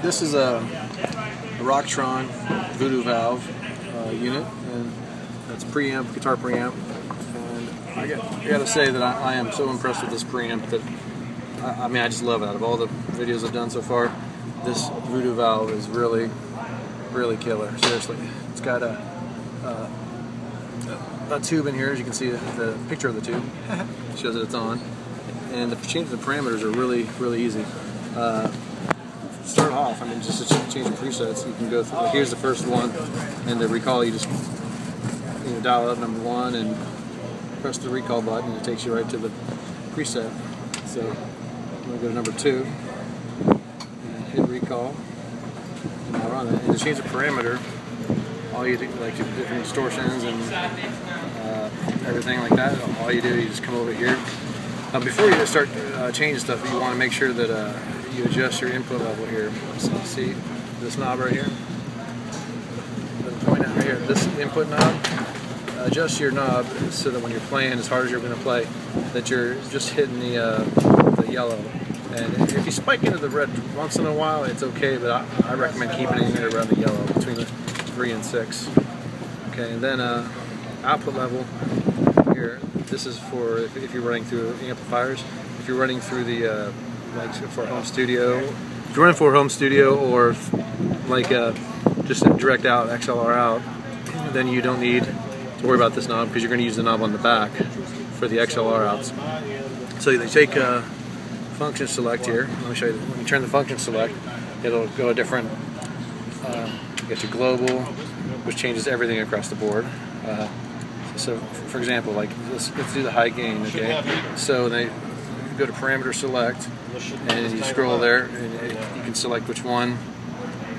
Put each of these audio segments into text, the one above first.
This is a Rocktron VooDu valve unit, and that's preamp, guitar preamp. And I gotta say that I am so impressed with this preamp that I mean, I just love it. Out of all the videos I've done so far, this VooDu valve is really killer. Seriously, it's got a tube in here, as you can see the picture of the tube shows that it's on, and the change of the parameters are really easy. Start off, I mean, just to change the presets, you can go through. Like, here's the first one, and the recall, you just dial up number 1 and press the recall button, and it takes you right to the preset. So I'm going to go to number 2 and hit recall, and now run it. And to change the parameter, all you do, like different distortions and everything like that, all you do, you just come over here. Before you start changing stuff, you want to make sure that you adjust your input level here. So see this knob right here? I'm going to point out right here, this input knob. Adjust your knob so that when you're playing as hard as you're going to play, that you're just hitting the yellow. And if you spike into the red once in a while, it's okay, but I recommend keeping it in there around the yellow, between the 3 and 6. Okay, and then output level here. This is for if you're running through amplifiers. If you're running through the like for home studio, if you're running for a home studio, or like just a direct out XLR out, then you don't need to worry about this knob, because you're going to use the knob on the back for the XLR outs. So they take function select here. Let me show you. When you turn the function select, it'll go a different. You get your global, which changes everything across the board. So, for example, like let's do the high gain. Okay, so they go to parameter select, and you scroll there, and you can select which one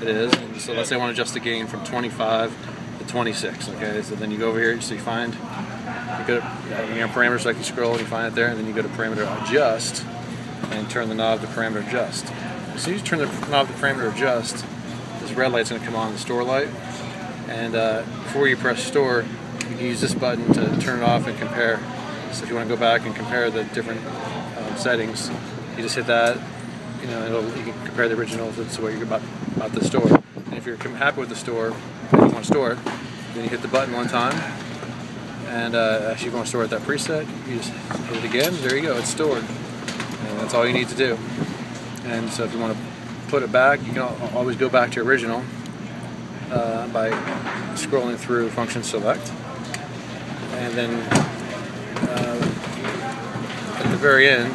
it is. And so let's say I want to adjust the gain from 25 to 26. Okay, so then you go over here, so you find, you go to parameter select, you scroll, and you find it there, and then you go to parameter adjust, and turn the knob to parameter adjust. As soon as you turn the knob to parameter adjust, this red light's going to come on, the store light, and before you press store, you can use this button to turn it off and compare. So if you want to go back and compare the different settings, you just hit that, you can compare the original if it's what you're about to store. And if you're happy with the store and you want to store it, then you hit the button one time, and actually you want to store it that preset, you just hit it again, there you go, it's stored. And that's all you need to do. And so if you want to put it back, you can always go back to original by scrolling through function select. And then at the very end,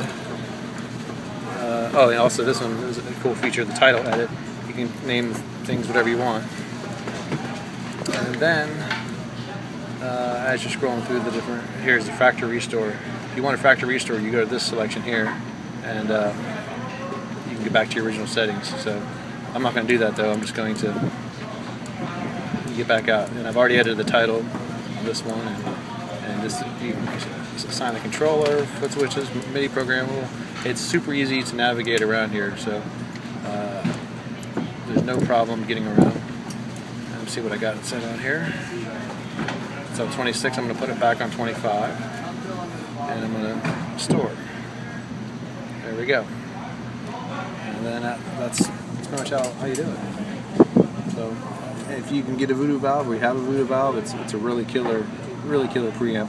oh, and also this one is a cool feature, the title edit. You can name things whatever you want. And then, as you're scrolling through the different, here's the factory restore. If you want a factory restore, you go to this selection here, and you can get back to your original settings. So I'm not going to do that though. I'm just going to get back out, and I've already edited the title of this one, and this, you can assign the controller, foot switches, MIDI programmable. It's super easy to navigate around here, so there's no problem getting around. Let's see what I got set on here. So 26, I'm going to put it back on 25, and I'm going to store. There we go. And then that's pretty much how you do it. So if you can get a VooDu valve, or you have a VooDu valve, it's a really killer preamp.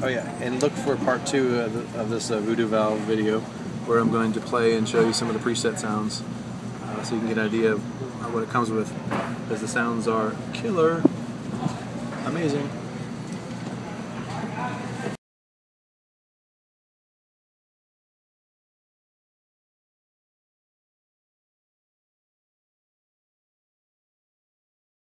Oh yeah, and look for part 2 of this VooDu valve video, where I'm going to play and show you some of the preset sounds, so you can get an idea of what it comes with, because the sounds are killer, amazing.